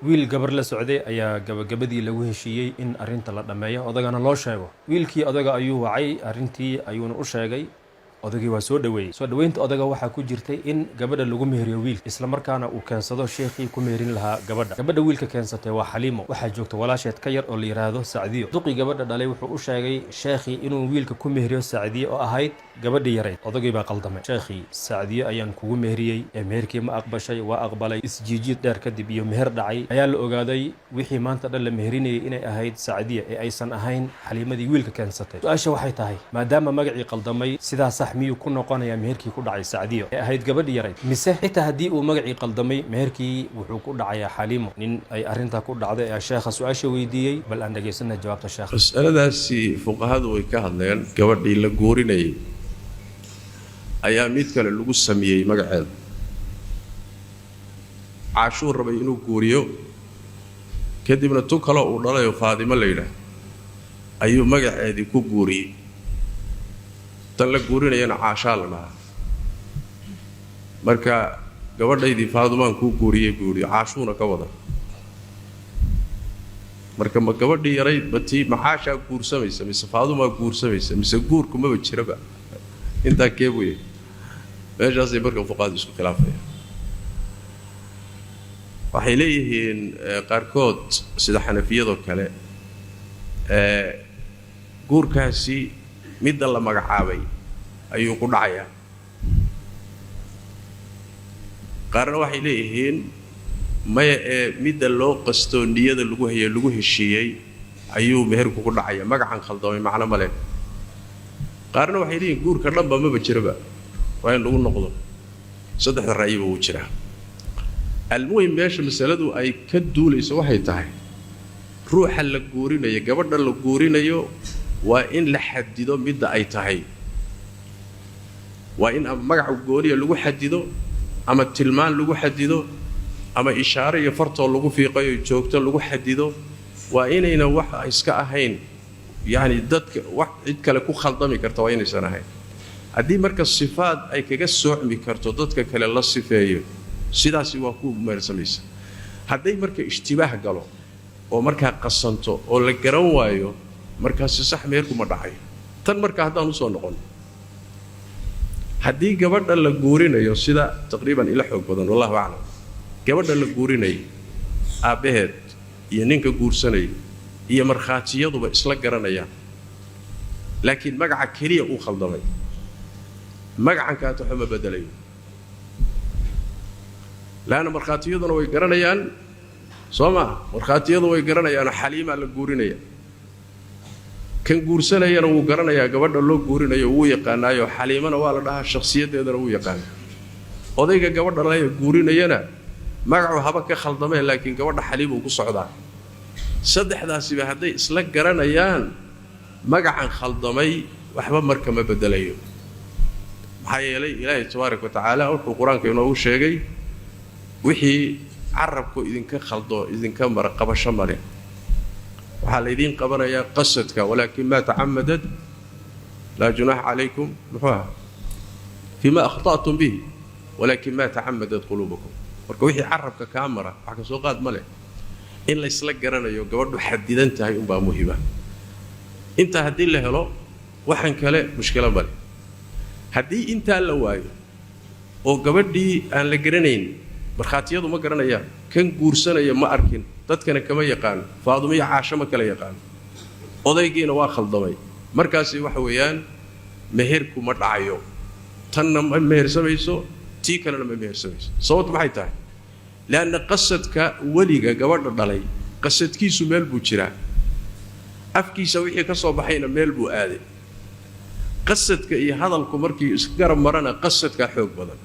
wiil gabar la socday ayaa gabagabadii lagu heshiiyey in arrinta la dhameeyo odagana loo sheego. Wiilkii odaga ayuu wacay, arrintii ayuuna u sheegay. Odagii waa soo dhaweeyay. Soo dhaweynta odaga waxaa ku jirtay in gabadha lagu meheriyo wiil, isla markaana uu keensado sheekii ku meherin lahaa gabadha. Gabadha wiilka keensatay waa Xaliimo. Waxaa joogta walaasheed ka yar oo la yiraahdo Sacdiyo. Duqii gabadha dhalay wuxuu u sheegay sheekii inuu wiilka ku meheriyo Sacdiyo oo ahayd gabadhii yareed. Odagii baa qaldamay. Sheekii Sacdiyo ayaan kugu meheriyay, meherkii ma aqbashay, waa aqbalay. Isjiijid dheer kadib iyo meher dhacay ayaa la ogaaday wixii maanta dhan la meherinayay inay ahayd Sacdiyo ee aysan ahayn Xaliimadii wiilka keensatay. Su'aasha waxay tahay, maadaama magacii qaldamay, sidaas sax miyuu ku noqonayaa meherkii ku dhacay Sacdiyo ee ahayd gabadhii yareed, mise xitaa haddii uu magacii qaldamay meherkii wuxuu ku dhacayaa Xaliimo? Nin ay arrinta ku dhacday ayaa sheekha su'aasha weydiiyey, bal aan dhageysana jawaabta sheekha. mas'aladaasi fuqahadu way ka hadleen. gabadhii la goorinayay ayaa mid kale lagu sameeyey magaceeda. caashuu rabay inuu guuriyo, kadibna tu kale uu dhalayo Faadimo la yidhaah ayuu magaceedii ku guuriyey. tan la guurinayana caashaa la dhahaa. marka gabadhaydii Faadumaan kuu guuriyey guuriyo, caashuuna ka wada. marka ma gabadhii yarayd batii maxaashaa guursamaysa mise Faadumaa guursamaysa mise guurku maba jiraba? intaa keebuye meeshaasay marka fuqaadu isku khilaafayaan. waxay leeyihiin qaarkood sida xanafiyadoo kale guurkaasi midda la magacaabay ayuu ku dhacayaa. qaarna waxay leeyihiin maya midda loo qasto niyada lagu hayo lagu heshiiyey ayuu meherku ku dhacaya. magacan khaldamay macno male. qaarna waxay leeyihiin guurka dhanba maba jiraba, waa in lagu noqdo. saddexda ra'yiba wuu jiraa. almuhim meesha masaladu ay ka duulayso waxay tahay ruuxa la guurinayo, gabadha la guurinayo, waa in la xadido midda ay tahay. waa in ama magaca gooniya lagu xadido, ama tilmaan lagu xadido, ama ishaare iyo fartoo lagu fiiqayo joogto lagu xadido. waa inayna wax iska ahayn, yacni dadka wax cid kale ku khaldami karta waa inaysan ahayn. haddii marka sifaad ay kaga soocmi karto dadka kale la sifeeyo, sidaasi waa ku meersamaysa. hadday marka ishtibaah galo oo markaa qasanto oo la garan waayo, markaasi sax meherku ma dhacayo. tan marka haddaan usoo noqon, haddii gabadha la guurinayo sida taqriiban ila xoog badan wallahu aclam, gabadha la guurinayo aabbaheed iyo ninka guursanaya iyo markhaatiyaduba isla garanayaan, laakiin magaca keliya uu khaldamay, magacan kaata waxba ma bedelayo. laana markhaatiyaduna way garanayaan, soo maa markhaatiyadu way garanayaanoo Xaliimaa la guurinaya. kan guursanayana wuu garanayaa, gabadha loo guurinayo wuu yaqaanaayo Xaliimana waa la dhahaa, shakhsiyadeedana wuu yaqaana. odayga gabadha la guurinayana magacu haba ka khaldameen, laakiin gabadha Xaliim uu ku socdaa. saddexdaasiba hadday isla garanayaan, magacan khaldamay waxba marka ma bedelayo. maxaa yeelay ilaahay tabaaraka wa tacaala wuxuu qur-aanka inoogu sheegay wixii carabku idinka khaldo idinka marqabasho male. waxaa laydiin qabanayaa qasadka, walaakin maa tacamadat laa junaaxa calaykum muxuuha fiima akhta'tum bihi walaakin maa tacamadat quluubukum. marka wixii carabka kaa mara wax ka soo qaad ma leh. in laysla garanayo gabadhu xadidan tahay unbaa muhiima. intaa haddii la helo waxaan kale mushkilo male. haddii intaa la waayo oo gabadhii aan la garanayn, markhaatiyadu ma garanayaan, kan guursanaya ma arkin, dadkana kama yaqaan, Faadumo iyo Caasho ma kala yaqaan, odaygiina waa khaldamay, markaasi waxa weeyaan meherku ma dhacayo. tanna ma mehersamayso, tii kalena ma mehersamayso. sababtu maxay tahay? leanna qasadka weliga gabadha dhalay qasadkiisu meel buu jiraa, afkiisa wixii ka soo baxayna meel buu aaday. qasadka iyo hadalku markii isgarab marana qasadka xoog badan.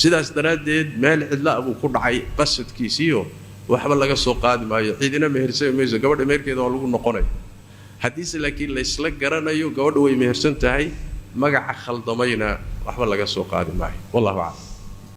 sidaas daraaddeed meel cidla buu ku dhacay qasadkiisiyo waxba laga soo qaadi maayo, ciidina mehersan mayso, gabadha meherkeeda waa lagu noqonayo. haddiise laakiin laysla garanayo gabadha way mehersan tahay, magaca khaldamayna waxba laga soo qaadi maayo. wallahu aclam.